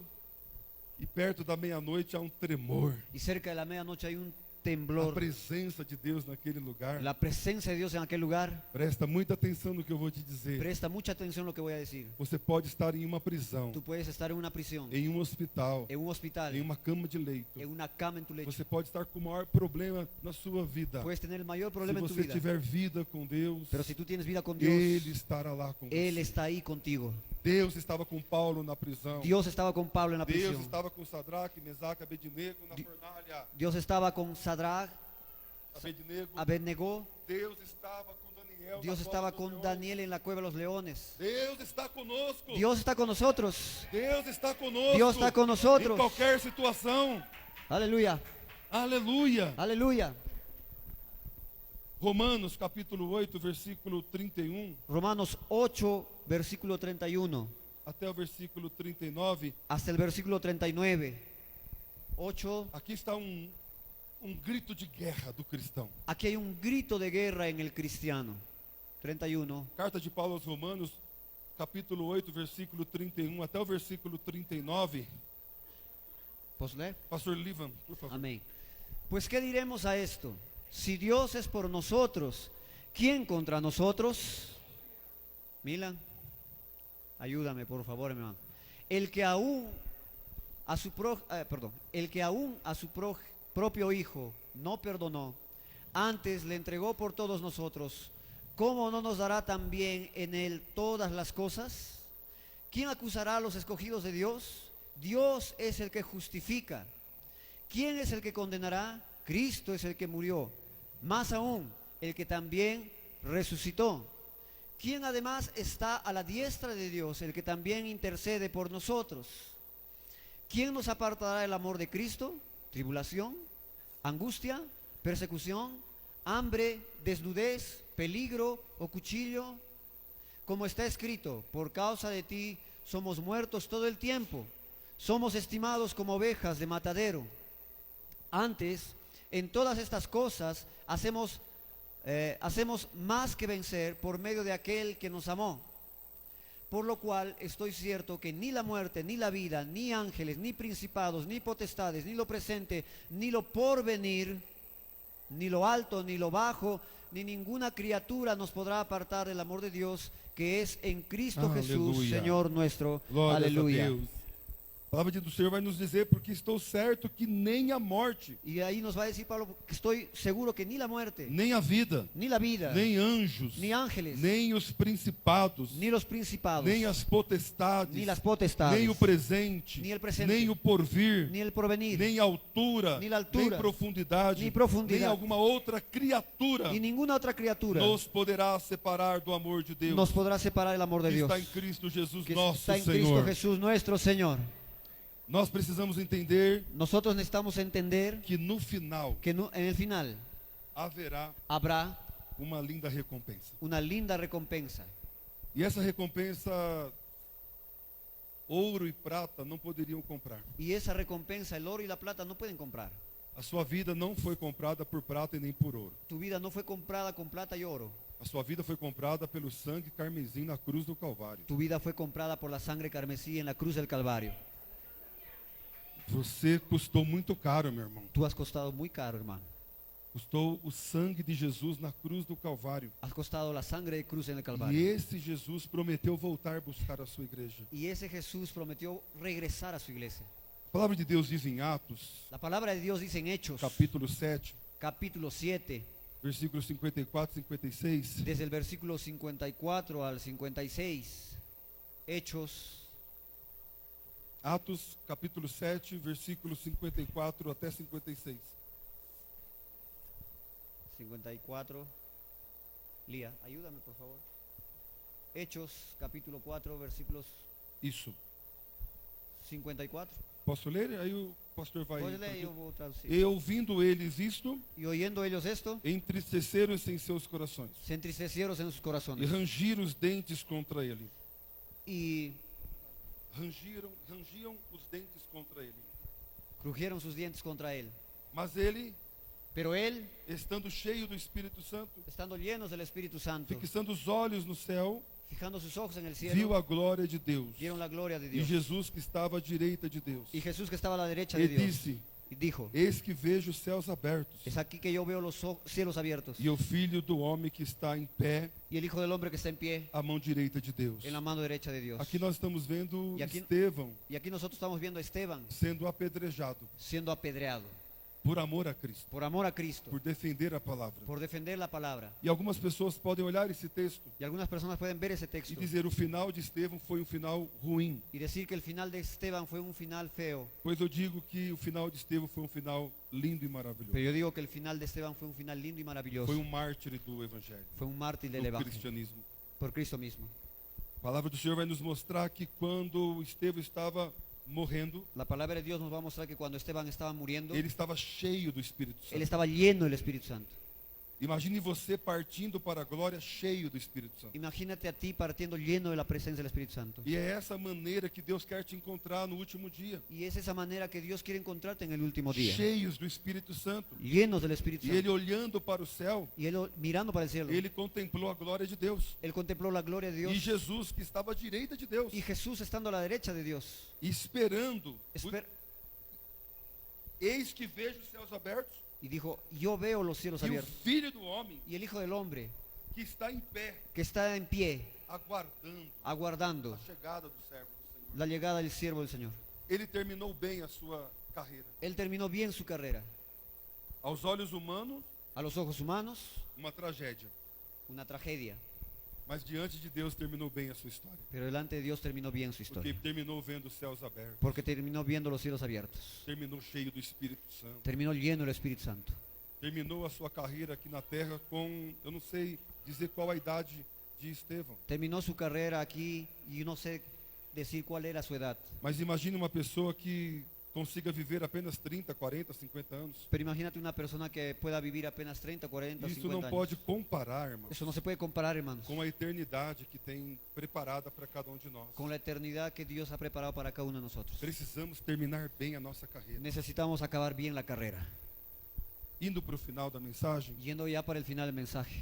E perto da meia-noite há um tremor. Y cerca de la medianoche hay un A temblor. presença de Deus naquele lugar. La presencia de Dios en aquel lugar. Presta muita atenção no que eu vou te dizer. Presta mucha atención a lo que voy a decir. Você pode estar em uma prisão, Tú puedes estar en una prisión, em um hospital, en un hospital, em uma cama de leito. en una cama en tu lecho. Você pode estar com o maior problema na sua vida. Puedes tener el mayor Se problema en tu você vida. tiver vida com Deus, Pero si tú tienes vida con Ele Dios, estará lá com Él você. está ahí contigo. Deus estava com Paulo na prisão. Dios estaba con Pablo en la Deus prisión. estava com Sadraque, Mesaque, Abednego na fornalha. Dios estaba con Sadrach, Abednego. Abednego. Deus estava com Daniel Daniel Dios na estaba cova dos con leões. Daniel en la cueva de los leones. Deus está conosco. Dios está con nosotros. Deus está conosco. Dios está con nosotros. Em qualquer situação. Aleluya, Aleluia. aleluya. Romanos capítulo 8, versículo 31 Romanos 8, versículo 31, até o versículo 39. hasta el versículo 39. 8, Aqui está um grito de guerra do cristão. aquí hay un grito de guerra en el cristiano. 31. Carta de Paulo aos Romanos, capítulo 8, versículo 31 até o versículo 39. ¿Puedo leer? Pastor Livan, por favor. Amén. Pues ¿qué diremos a esto? Si Dios es por nosotros, ¿quién contra nosotros? Milan, ayúdame por favor, mi hermano. El que aún a su propio hijo no perdonó, antes le entregó por todos nosotros, ¿cómo no nos dará también en él todas las cosas? ¿Quién acusará a los escogidos de Dios? Dios es el que justifica. ¿Quién es el que condenará? Cristo es el que murió, más aún el que también resucitó. ¿Quién además está a la diestra de Dios, el que también intercede por nosotros? ¿Quién nos apartará del amor de Cristo? ¿Tribulación, angustia, persecución, hambre, desnudez, peligro o cuchillo? Como está escrito, por causa de ti somos muertos todo el tiempo, somos estimados como ovejas de matadero. Antes, en todas estas cosas hacemos más que vencer por medio de aquel que nos amó. Por lo cual estoy cierto que ni la muerte, ni la vida, ni ángeles, ni principados, ni potestades, ni lo presente, ni lo porvenir, ni lo alto, ni lo bajo, ni ninguna criatura nos podrá apartar del amor de Dios que es en Cristo Jesús, Aleluya. Señor nuestro. Glórias Aleluya. a Deus. A palavra do Senhor vai nos dizer, porque estou certo que nem a morte, Y ahí nos va a decir Pablo que estoy seguro que ni la muerte, nem a vida, ni la vida, nem anjos, ni ángeles, nem os principados, ni los principados, nem as potestades, ni las potestades, nem o presente, nem o presente, nem o porvir, ni el porvenir, nem altura, nem altura, nem profundidade, nem profundidade, nem alguma outra criatura y ninguna otra criatura nos poderá separar do amor de Deus nos podrá separar el amor de que Dios, está em Cristo Jesus, que nosso está en Cristo Senhor. Jesús nuestro Señor. Nós precisamos entender Nosotros necesitamos entender que no final que en el final haverá habrá uma linda recompensa. una linda recompensa. E essa recompensa, ouro e prata não poderiam comprar. Y esa recompensa, el oro y la plata no pueden comprar. A sua vida não foi comprada por prata e nem por ouro. Tu vida no fue comprada con plata y oro. A sua vida foi comprada pelo sangue carmesim na cruz do Calvário. Tu vida fue comprada por la sangre carmesí en la cruz del Calvario. Você custou muito caro, meu irmão. Tú has costado muy caro, hermano. Custou o sangue de Jesus na cruz do Calvário. Has costado la sangre de cruz en el E Calvario. esse Jesus prometeu voltar buscar a sua igreja. Y ese Jesús prometió regresar a su iglesia. A palavra de Deus diz em Atos, La palabra de Dios dice en Hechos, capítulo 7, capítulo 7, versículos 54 e 56. desde el versículo 54 al 56. Hechos, Atos, capítulo 7, versículos 54 até 56. 54. Lía, ayúdame por favor. Hechos, capítulo 4, versículos Isso. 54. Posso ler? Aí o pastor vai. Puedes leer, yo voy a traducir. E ouvindo eles isto, Y oyendo ellos esto, entristeceram-se em seus corações se entristecieron en sus e corazones. rangiram os dentes contra ele. Y Rangiam os dentes contra ele. crujieron sus dientes contra él. Mas ele, Pero él, estando cheio do Espírito Santo, estando llenos del Espíritu Santo, fixando os olhos no céu, fijando sus ojos en el viu cielo, a glória de Deus vieron la gloria de e Dios. Jesus que estava à direita de Deus. Y Jesús que estaba a la derecha E de Dios. disse: Y dijo, Eis que vejo os céus abertos es aquí que yo veo los cielos abiertos. e o Filho do Homem que está em pé Y el Hijo del Hombre que está en pie, à mão direita de Deus. en la mano derecha de Dios. Aqui nós estamos vendo E aqui- Estevão Y aquí nosotros estamos viendo a Esteban sendo apedrejado. siendo apedreado. por amor a Cristo, por amor a Cristo, por defender a palavra. por defender la palabra. E algumas pessoas podem olhar esse texto Y algunas personas pueden ver ese e texto dizer: o final de Estevão foi um final ruim. y decir que el final de Esteban fue un final feo. Pois eu digo que o final de Estevão foi um final lindo e maravilhoso. Pero yo digo que el final de Esteban fue un final lindo y maravilloso. Foi um mártir do Evangelho, Fue un mártir del do Evangelio, cristianismo. por Cristo mismo. A palavra do Senhor vai nos mostrar que quando Estevão estava morrendo, La palabra de Dios nos va a mostrar que cuando Esteban estaba muriendo, ele estava cheio do Espírito él Santo. estaba lleno del Espíritu Santo. Imagine você partindo para a glória cheio do Espírito Santo. Imagínate a ti partiendo lleno de la presencia del Espíritu Santo. E é essa maneira que Deus quer te encontrar no último dia. Y es esa manera que Dios quiere encontrarte en el último día. Cheios do Espírito Santo. Llenos del Espíritu E Santo. ele olhando para o céu, Y él mirando para el cielo, ele contemplou a glória de Deus. él contempló la gloria de E Dios. Jesus, que estava à direita de Deus, Y Jesús estando a la derecha de Dios. esperando. Esper- Eis que vejo os céus abertos y dijo, yo veo los cielos e o abiertos. Filho do Homem Y el Hijo del Hombre, que está em pé, que está en pie, aguardando aguardando a chegada do servo do Senhor. la llegada del siervo del Señor. Ele terminou bem a sua carreira. Él terminó bien su carrera. Aos olhos humanos, A los ojos humanos, uma tragédia. una tragedia. Mas diante de Deus terminou bem a sua história. Pero delante de Dios terminó bien su Porque historia. terminou vendo os céus abertos. Porque terminó viendo los cielos abiertos. Terminou cheio do Espírito Santo. Terminó lleno del Espíritu Santo. Terminou a sua carreira aqui na terra com, eu não sei dizer qual a idade de Estevão. Terminó su carrera aquí y yo no sé decir cuál era su edad. Mas imagine uma pessoa que consiga viver apenas 30, 40, 50 anos. Pero imagínate una persona que pueda vivir apenas 30, 40, Isso 50 não pode años. comparar, irmão, Eso no se puede comparar, hermanos, com a eternidade que tem preparada para cada um de nós. con la eternidad que Dios ha preparado para cada uno de nosotros. Precisamos terminar bem a nossa carreira. Necesitamos acabar bien la carrera. Indo para o final da mensagem, Yendo ya para el final del mensaje.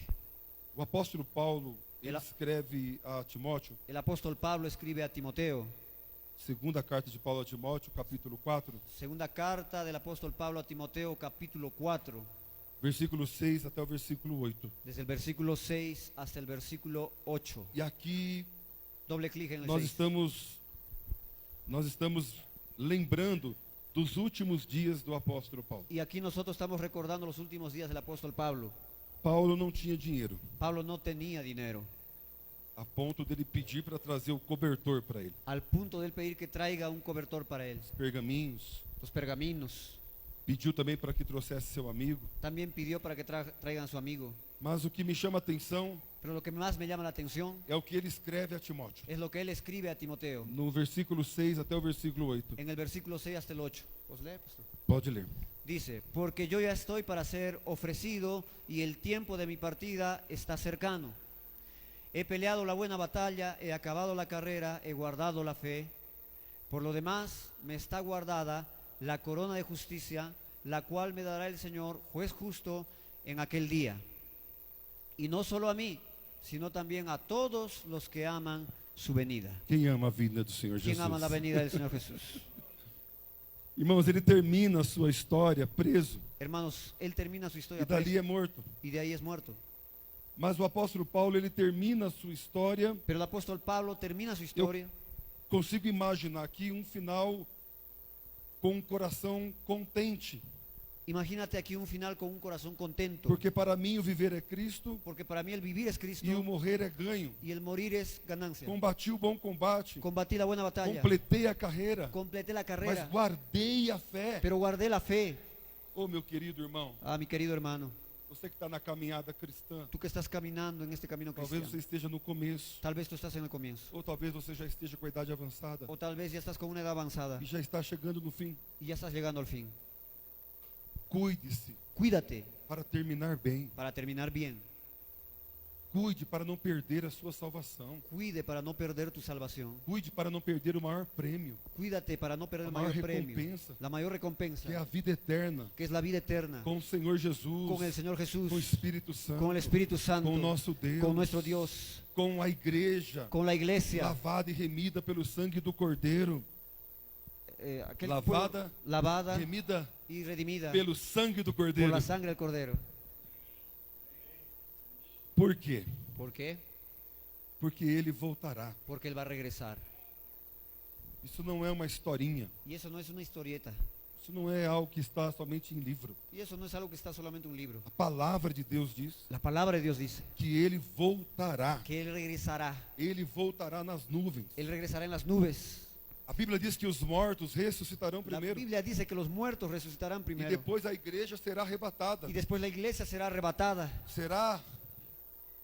o apóstolo Paulo, ele Ela- escreve a Timóteo, El apóstol Pablo escribe a Timoteo, segunda carta de Paulo a Timóteo, capítulo 4, segunda carta del apóstol Pablo a Timoteo, capítulo 4, versículo 6 até o versículo 8. desde el versículo 6 hasta el versículo 8. E aqui Doble clic en el nós 6. estamos lembrando dos últimos dias do apóstolo Paulo. Y aquí nosotros estamos recordando los últimos días del apóstol Pablo. Paulo não tinha dinheiro, Pablo no tenía dinero, a ponto dele pedir para trazer o cobertor para ele. al punto de él pedir que traiga un cobertor para él, Os pergaminhos. los pergaminos. Pediu também para que trouxesse seu amigo. También pidió para que traigan a su amigo. Mas o que me chama a atenção Pero lo que más me llama la atención é o que ele escreve a Timóteo. es lo que él escribe a Timoteo, No versículo 6 até o versículo 8. en el versículo 6 hasta el 8. ¿Os lee, pastor? Pode ler. Dice, porque yo ya estoy para ser ofrecido y el tiempo de mi partida está cercano. He peleado la buena batalla, he acabado la carrera, he guardado la fe. Por lo demás, me está guardada la corona de justicia, la cual me dará el Señor, juez justo, en aquel día. Y no solo a mí, sino también a todos los que aman su venida. Quem ama a vinda do Senhor ¿Quién Jesus? ama la venida del Señor Jesús? Irmãos, ele termina a sua história preso Hermanos, él termina su e historia dali preso, é morto. y de ahí es muerto. Mas o apóstolo Paulo, ele termina a sua história. Pero el apóstol Pablo termina su historia. Consigo imaginar aqui um final com um coração contente. Imagínate aquí un final con un corazón contento. Porque para mim o viver é Cristo Porque para mí el vivir es Cristo e o morrer é ganho. y el morir es ganancia. Combati o bom combate, Combatí la buena batalla. completei a carreira, Completé la mas carrera. guardei a fé. Pero guardé la fe. Ô meu querido irmão, Ah, mi querido hermano, você que está na caminhada cristã, tú que estás caminando en este camino talvez cristiano. você esteja no começo, Tal vez tú estás en el comienzo. ou talvez você já esteja com a idade avançada O tal vez ya estás con una edad avanzada e já está chegando no fim. y ya estás llegando al fin. Cuide-se Cuídate para terminar bem. para terminar bien. Cuide para não perder a sua salvação. Cuide para no perder tu salvación. Cuide para não perder o maior prêmio, Cuídate para no perder a el maior mayor premio. recompensa, La mayor recompensa, que é a vida eterna, que es la vida eterna. com o Senhor Jesus, Con el Señor Jesús, com o Espírito Santo, con el Espíritu Santo, com o nosso Deus, con nuestro Dios, com a igreja, con la iglesia, lavada e remida pelo sangue do Cordeiro, aquel lavada, pueblo lavada remida y redimida pelo sangue do por Cordeiro. la sangre del Cordero. Por quê? ¿Por qué? Porque ele voltará. Porque Él va a regresar. Isso não é uma historinha. Y eso no es una historieta. Isso não é algo que está somente em livro. Y eso no es algo que está solamente en un libro. A palavra de Deus diz La palabra de Dios dice que ele voltará. que Él regresará. Ele voltará nas nuvens. Él regresará en las nubes. A Bíblia diz que os mortos ressuscitarão La primeiro. Biblia dice que los muertos resucitarán E primero. depois a igreja será arrebatada. Y después la iglesia será arrebatada. Será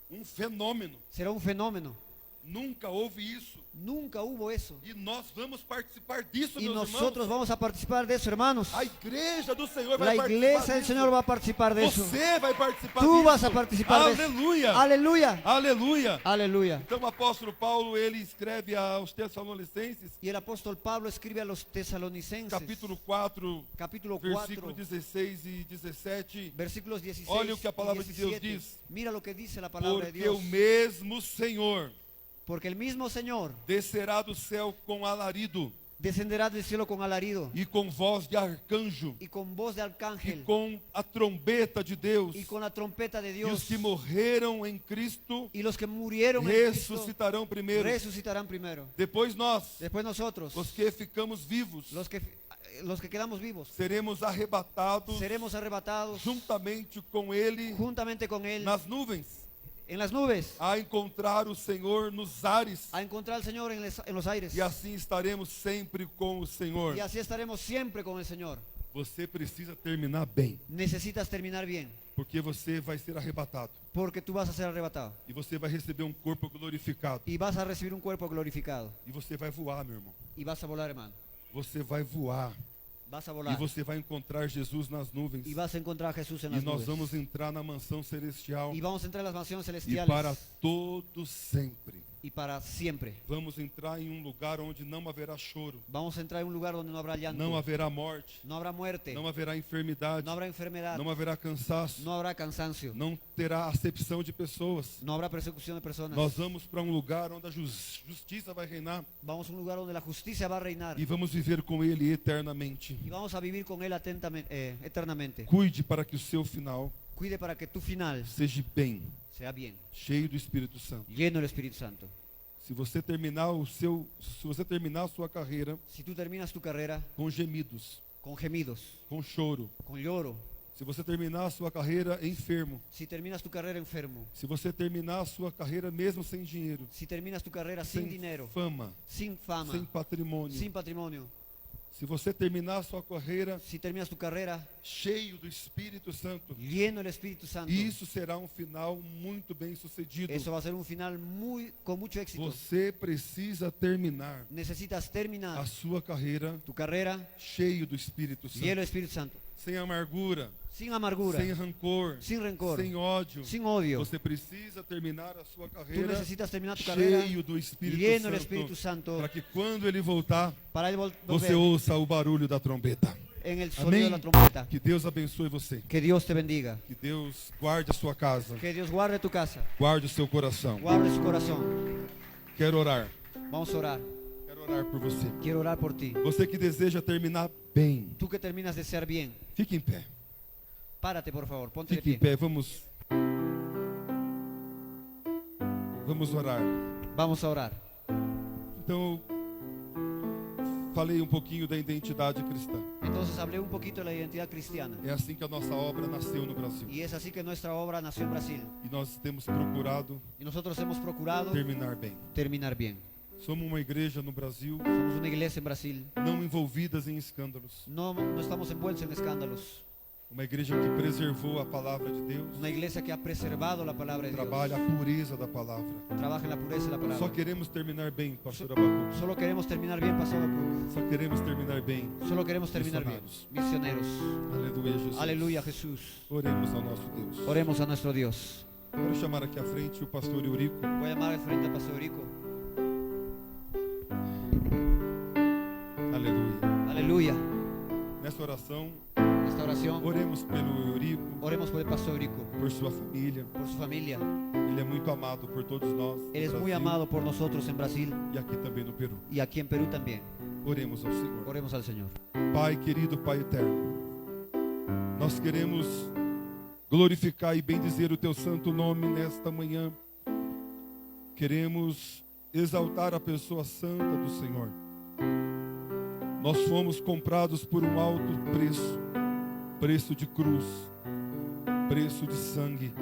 um fenômeno. Será un fenómeno. Nunca houve isso. Nunca hubo eso. E nós vamos participar disso, Y meus nosotros irmãos. vamos a participar de eso, hermanos. A igreja do Senhor La vai participar iglesia del disso. Señor va a participar de eso. Você vai participar Tú disso. vas a participar de eso. Aleluia. Aleluya. Aleluia. Aleluya. Então o apóstolo Paulo, ele escreve aos Tessalonicenses, Y el apóstol Pablo escribe a los tesalonicenses, capítulo 4, capítulo versículo 4, 16 e 17. versículos 16 Olha o que a palavra y de Deus 17. diz. Mira lo que dice la palabra de Porque Dios. o mesmo Senhor Porque el mismo Señor descerá do céu com alarido descenderá del cielo con alarido e com voz de arcanjo y con voz de e arcángel com a trombeta de Deus. y con la trompeta de E os Dios. que morreram em Cristo Y los que murieron en Cristo ressuscitarão primeiro. resucitarán primero. Depois nós, Después nosotros, os que ficamos vivos, los que quedamos vivos, seremos arrebatados seremos arrebatados juntamente com Ele juntamente con Él nas nuvens, en las nubes a encontrar o Senhor nos ares. a encontrar al Señor en los aires. E assim estaremos sempre com o Senhor. Y así estaremos siempre con el Señor. Você precisa terminar bem, Necesitas terminar bien, porque você vai ser arrebatado. porque tú vas a ser arrebatado E você vai receber um corpo glorificado. y vas a recibir un cuerpo glorificado E você vai voar, meu irmão. y vas a volar, hermano. Você vai voar. Vas a E volar você vai encontrar Jesus nas nuvens. y vas a encontrar a Jesús en E las nós nubes. vamos entrar na mansão celestial. Y vamos a entrar en las mansiones E celestiales para todo sempre. y para siempre. Vamos entrar em um lugar onde não haverá choro, Vamos a entrar en un lugar donde no habrá llanto, não haverá morte, no habrá muerte, não haverá enfermidade, no habrá enfermedad, não haverá cansaço, no habrá cansancio, não terá acepção de pessoas. no habrá persecución de personas. Nós vamos para um lugar onde a justiça vai reinar Vamos a un lugar donde la justicia va a reinar e vamos viver com Ele eternamente. y vamos a vivir con Él eternamente. Cuide para que o seu final Cuide para que tu final seja bem, sea bien, cheio do Espírito Santo. lleno del Espíritu Santo. Se você terminar a sua carreira Si tú terminas tu carrera com gemidos, con gemidos, com choro, con lloro, se você terminar a sua carreira enfermo, si terminas tu carrera enfermo, se você terminar a sua carreira mesmo sem dinheiro, si terminas tu carrera sin dinero, fama, sin fama, sem patrimônio, sin patrimonio, se você terminar a sua carreira si terminas tu carrera cheio do Espírito Santo, lleno del Espíritu Santo, isso será um final muito bem sucedido. eso va a ser un final con mucho éxito. Você precisa terminar Necesitas terminar a sua carreira tu carrera cheio do Espírito Santo, lleno del Espíritu Santo, sem amargura, sin amargura, sem rancor, sin rencor, sem ódio. sin odio. Você precisa terminar a sua Tú carreira necesitas terminar tu carrera cheio do Espírito lleno del Espíritu Santo, Santo para que quando ele voltar, para Él você volver ouça o barulho da trombeta. en el sonido Amém? de la trompeta. Que Deus abençoe você. Que Dios te bendiga. Que Deus guarde a sua casa, Que Dios guarde tu casa, guarde o seu coração. guarde su corazón. Quero orar. Vamos a orar. Quero orar por você. Quiero orar por ti. Você que deseja terminar bem, Tú que terminas de ser bien, fique em pé. párate por favor, ponte de Fique em pie. pé. Vamos orar. Vamos a orar. Então, falei um pouquinho da identidade cristã. Entonces hablé un poquito de la identidad cristiana. É assim que a nossa obra nasceu no Brasil. Y es así que nuestra obra nació en Brasil. E nós temos procurado Y nosotros hemos procurado terminar bem. terminar bien. Somos uma igreja no Brasil Somos una iglesia en Brasil. não envolvidas em escândalos. No estamos envueltos en escándalos. Uma igreja que preservou a palavra de Deus, Una iglesia que ha preservado la palabra de Dios. trabalha a pureza da palavra. Trabaja en la pureza de la palabra. Só queremos terminar bem, pastor Abacu. Solo queremos terminar bien, Pastor Abacuc. Só queremos terminar bem. Solo queremos terminar bien. Misioneros. Misioneros. Aleluia, Jesus. Aleluya, Jesús. Oremos ao nosso Deus. Oremos a nuestro Dios. Quero chamar aqui à frente o pastor Eurico. Voy a llamar al frente al Pastor Eurico. Aleluia. Aleluya. Nessa oração, Esta oración, oremos pelo Eurico, oremos por el Pastor Eurico, por sua família. por su familia. Ele é muito amado por todos nós. no Él es muy Brasil amado por nosotros en Brasil E aqui também no Peru. y aquí en Perú también. Oremos ao Senhor. Oremos al Señor. Pai querido, Pai eterno, nós queremos glorificar e bendizer o Teu santo nome nesta manhã. Queremos exaltar a pessoa santa do Senhor. Nós fomos comprados por um alto preço, preço de cruz, preço de sangue.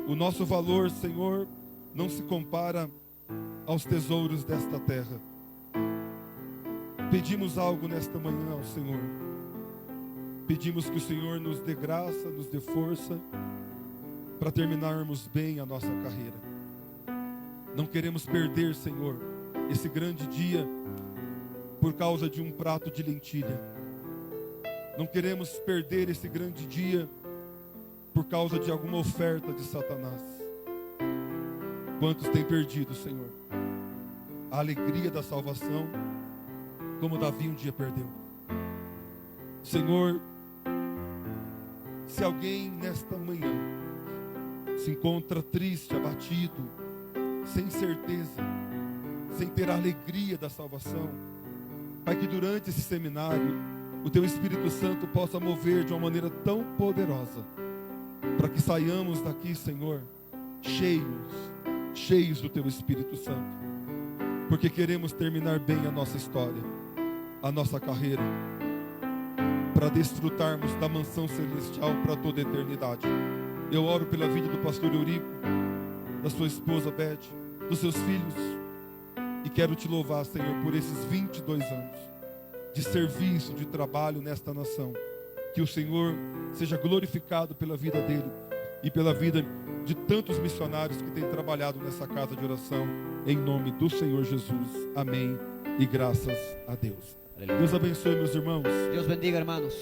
O nosso valor, Senhor, não se compara aos tesouros desta terra. Pedimos algo nesta manhã ao Senhor. Pedimos que o Senhor nos dê graça, nos dê força para terminarmos bem a nossa carreira. Não queremos perder, Senhor, esse grande dia por causa de um prato de lentilha. Não queremos perder esse grande dia por causa de alguma oferta de Satanás. Quantos têm perdido, Senhor, a alegria da salvação, como Davi um dia perdeu? Senhor, se alguém nesta manhã se encontra triste, abatido, sem certeza, sem ter a alegria da salvação, Pai, que durante esse seminário o Teu Espírito Santo possa mover de uma maneira tão poderosa, para que saiamos daqui, Senhor, cheios do Teu Espírito Santo, porque queremos terminar bem a nossa história, a nossa carreira, para desfrutarmos da mansão celestial para toda a eternidade. Eu oro pela vida do pastor Eurico, da sua esposa Beth, dos seus filhos, e quero te louvar, Senhor, por esses 22 anos de serviço, de trabalho nesta nação. Que o Senhor seja glorificado pela vida dele e pela vida de tantos missionários que têm trabalhado nessa casa de oração, em nome do Senhor Jesus. Amém e graças a Deus. Aleluia. Deus abençoe, meus irmãos. Dios bendiga, hermanos.